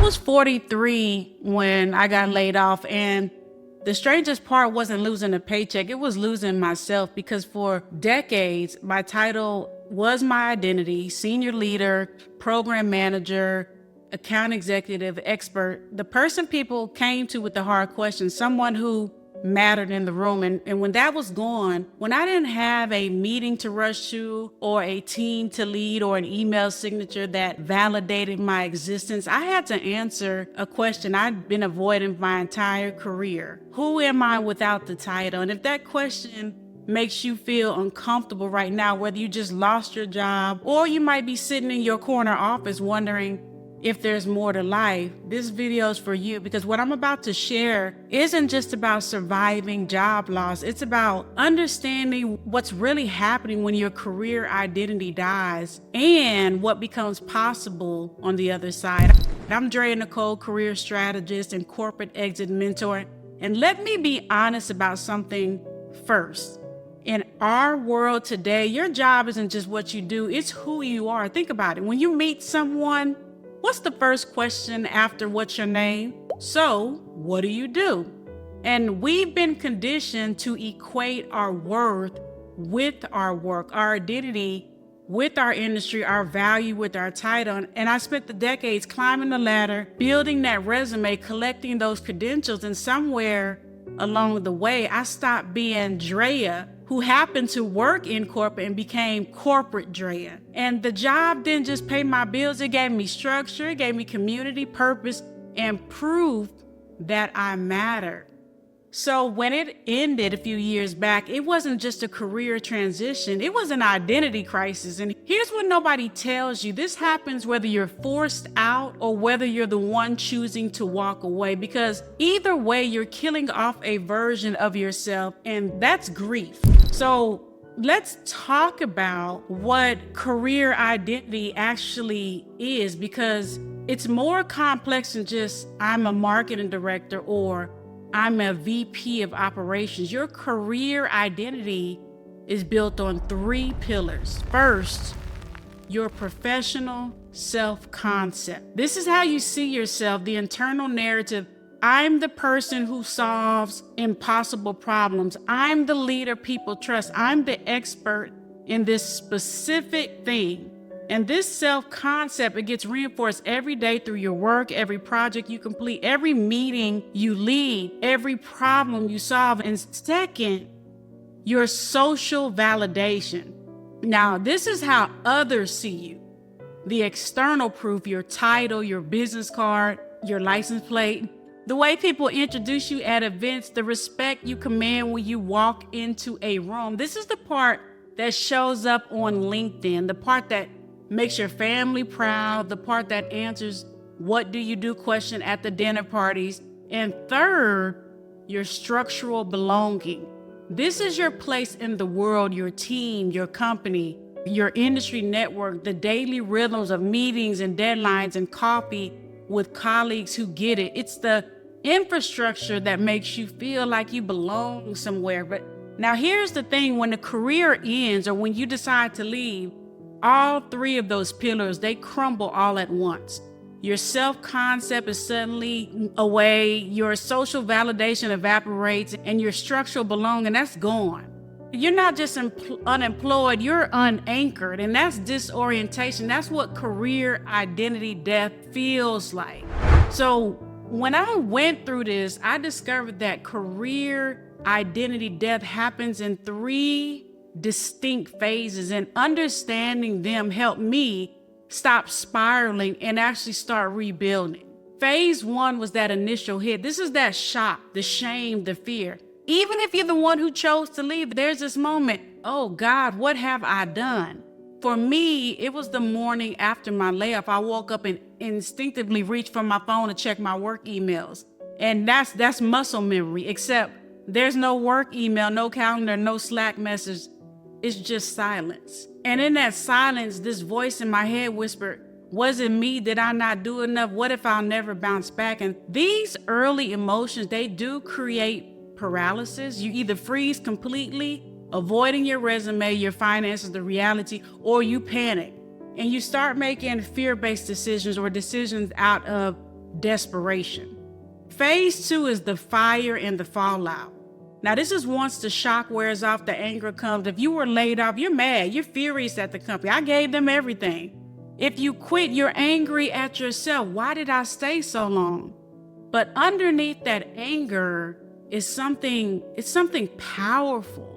was 43 when I got laid off, and the strangest part wasn't losing a paycheck, it was losing myself, because for decades, my title was my identity: senior leader, program manager, account executive, expert, the person people came to with the hard questions, someone who mattered in the room. And when that was gone, when I didn't have a meeting to rush to, or a team to lead, or an email signature that validated my existence, I had to answer a question I'd been avoiding my entire career. Who am I without the title? And if that question makes you feel uncomfortable right now, whether you just lost your job, or you might be sitting in your corner office wondering if there's more to life, this video is for you, because what I'm about to share isn't just about surviving job loss. It's about understanding what's really happening when your career identity dies and what becomes possible on the other side. I'm Nicole, career strategist and corporate exit mentor. And let me be honest about something first. In our world today, your job isn't just what you do, it's who you are. Think about it. When you meet someone, what's the first question after what's your name? So, what do you do? And we've been conditioned to equate our worth with our work, our identity with our industry, our value with our title. And I spent the decades climbing the ladder, building that resume, collecting those credentials, and somewhere along the way, I stopped being Jraya, who happened to work in corporate, and became corporate Jraya. And the job didn't just pay my bills, it gave me structure, it gave me community, purpose, and proof that I mattered. So when it ended a few years back, it wasn't just a career transition, it was an identity crisis. And here's what nobody tells you: this happens whether you're forced out or whether you're the one choosing to walk away, because either way, you're killing off a version of yourself, and that's grief. So let's talk about what career identity actually is, because it's more complex than just I'm a marketing director or I'm a VP of operations. Your career identity is built on 3 pillars. First, your professional self-concept. This is how you see yourself, the internal narrative. I'm the person who solves impossible problems. I'm the leader people trust. I'm the expert in this specific thing. And this self-concept, it gets reinforced every day through your work, every project you complete, every meeting you lead, every problem you solve. And second, your social validation. Now, this is how others see you. The external proof: your title, your business card, your license plate, the way people introduce you at events, the respect you command when you walk into a room. This is the part that shows up on LinkedIn, the part that makes your family proud, the part that answers what do you do question at the dinner parties. And third, your structural belonging. This is your place in the world, your team, your company, your industry network, the daily rhythms of meetings and deadlines and coffee with colleagues who get it. It's the infrastructure that makes you feel like you belong somewhere. But now here's the thing: when the career ends or when you decide to leave, all 3 of those pillars, they crumble all at once. Your self-concept is suddenly away, your social validation evaporates, and your structural belonging, that's gone. You're not just unemployed, you're unanchored, and that's disorientation. That's what career identity death feels like. So when I went through this, I discovered that career identity death happens in 3 distinct phases, and understanding them helped me stop spiraling and actually start rebuilding. Phase 1 was that initial hit. This is that shock, the shame, the fear. Even if you're the one who chose to leave, there's this moment: oh God, what have I done? For me, it was the morning after my layoff. I woke up and instinctively reached for my phone to check my work emails. And that's muscle memory, except there's no work email, no calendar, no Slack message. It's just silence. And in that silence, this voice in my head whispered, was it me? Did I not do enough? What if I'll never bounce back? And these early emotions, they do create paralysis. You either freeze completely, avoiding your resume, your finances, the reality, or you panic and you start making fear-based decisions or decisions out of desperation. Phase 2 is the fire and the fallout. Now, this is once the shock wears off, the anger comes. If you were laid off, you're mad, you're furious at the company. I gave them everything. If you quit, you're angry at yourself. Why did I stay so long? But underneath that anger is something powerful.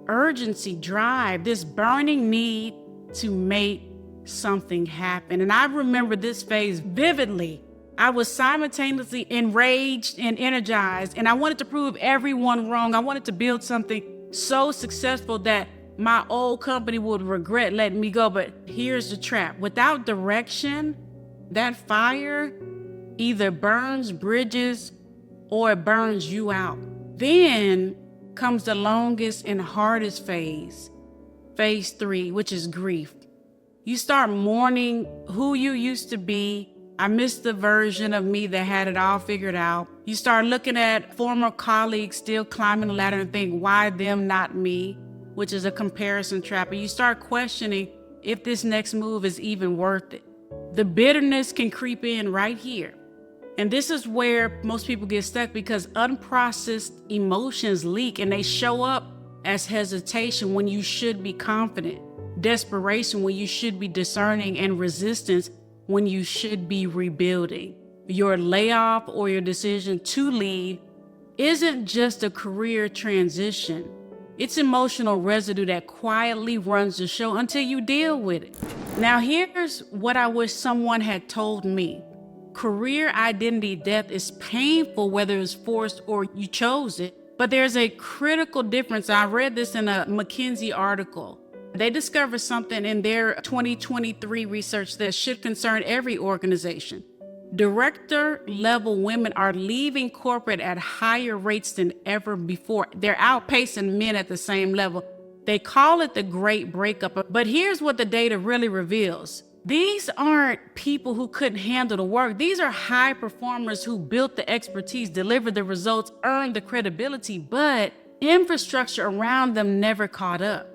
Urgency, drive, this burning need to make something happen. And I remember this phase vividly. I was simultaneously enraged and energized, and I wanted to prove everyone wrong. I wanted to build something so successful that my old company would regret letting me go. But here's the trap. Without direction, that fire either burns bridges or it burns you out. Then comes the longest and hardest phase, phase 3, which is grief. You start mourning who you used to be. I miss the version of me that had it all figured out. You start looking at former colleagues still climbing the ladder and think, why them, not me? Which is a comparison trap. And you start questioning if this next move is even worth it. The bitterness can creep in right here. And this is where most people get stuck, because unprocessed emotions leak and they show up as hesitation when you should be confident, desperation when you should be discerning, and resistance when you should be rebuilding. Your layoff or your decision to leave isn't just a career transition. It's emotional residue that quietly runs the show until you deal with it. Now, here's what I wish someone had told me. Career identity death is painful, whether it's forced or you chose it, but there's a critical difference. I read this in a McKinsey article. They discovered something in their 2023 research that should concern every organization. Director level women are leaving corporate at higher rates than ever before. They're outpacing men at the same level. They call it the great breakup, but here's what the data really reveals. These aren't people who couldn't handle the work. These are high performers who built the expertise, delivered the results, earned the credibility, but infrastructure around them never caught up.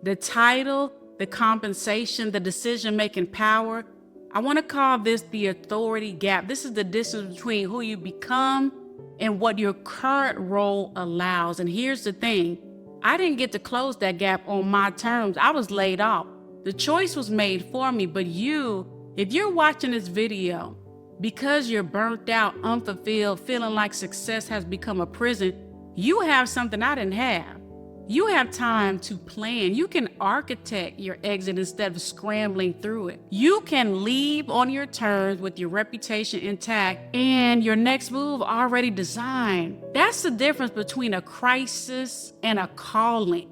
The title, the compensation, the decision-making power. I want to call this the authority gap. This is the distance between who you become and what your current role allows. And here's the thing. I didn't get to close that gap on my terms. I was laid off. The choice was made for me, but if you're watching this video because you're burnt out, unfulfilled, feeling like success has become a prison, you have something I didn't have. You have time to plan. You can architect your exit instead of scrambling through it. You can leave on your terms with your reputation intact and your next move already designed. That's the difference between a crisis and a calling.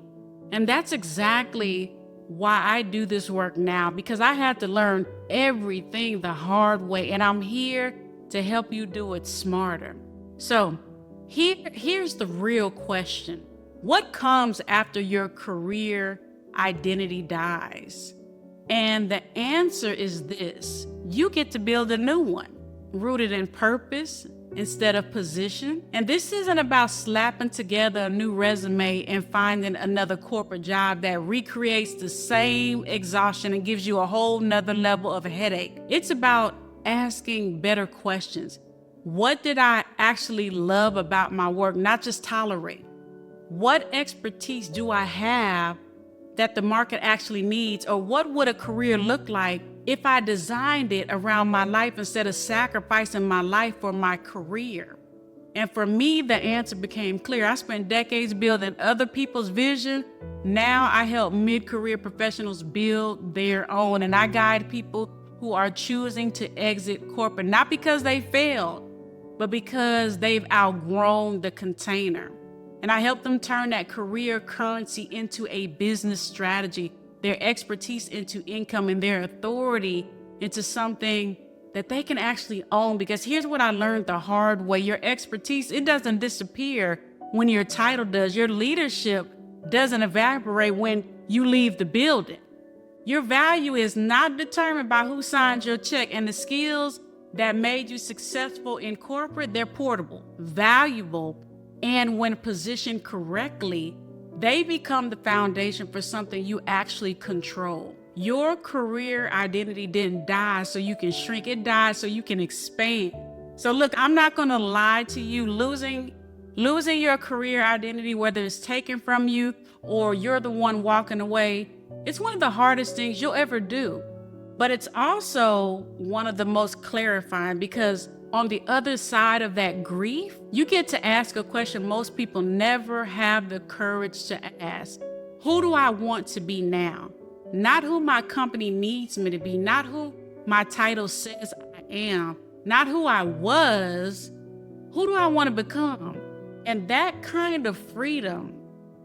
And that's exactly why I do this work now, because I had to learn everything the hard way, and I'm here to help you do it smarter. So here's the real question. What comes after your career identity dies? And the answer is this: you get to build a new one, rooted in purpose instead of position. And this isn't about slapping together a new resume and finding another corporate job that recreates the same exhaustion and gives you a whole nother level of headache. It's about asking better questions. What did I actually love about my work, not just tolerate? What expertise do I have that the market actually needs? Or what would a career look like if I designed it around my life instead of sacrificing my life for my career? And for me, the answer became clear. I spent decades building other people's vision. Now I help mid-career professionals build their own. And I guide people who are choosing to exit corporate, not because they failed, but because they've outgrown the container. And I help them turn that career currency into a business strategy, their expertise into income, and their authority into something that they can actually own. Because here's what I learned the hard way. Your expertise, it doesn't disappear when your title does. Your leadership doesn't evaporate when you leave the building. Your value is not determined by who signed your check, and the skills that made you successful in corporate, they're portable, valuable, and when positioned correctly, they become the foundation for something you actually control. Your career identity didn't die so you can shrink. It died so you can expand. So look, I'm not going to lie to you. Losing your career identity, whether it's taken from you or you're the one walking away, it's one of the hardest things you'll ever do. But it's also one of the most clarifying, because on the other side of that grief, you get to ask a question most people never have the courage to ask. Who do I want to be now? Not who my company needs me to be, not who my title says I am, not who I was. Who do I want to become? And that kind of freedom,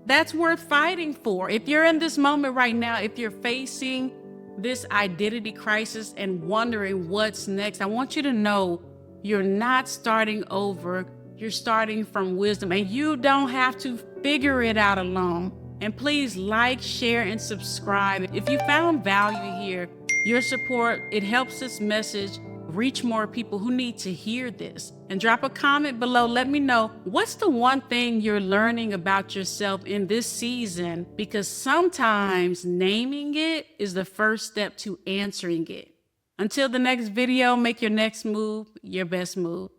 that's worth fighting for. If you're in this moment right now, if you're facing this identity crisis and wondering what's next, I want you to know you're not starting over. You're starting from wisdom, and you don't have to figure it out alone. And please like, share, and subscribe. If you found value here, your support, it helps this message reach more people who need to hear this. And drop a comment below. Let me know, what's the one thing you're learning about yourself in this season? Because sometimes naming it is the first step to answering it. Until the next video, make your next move your best move.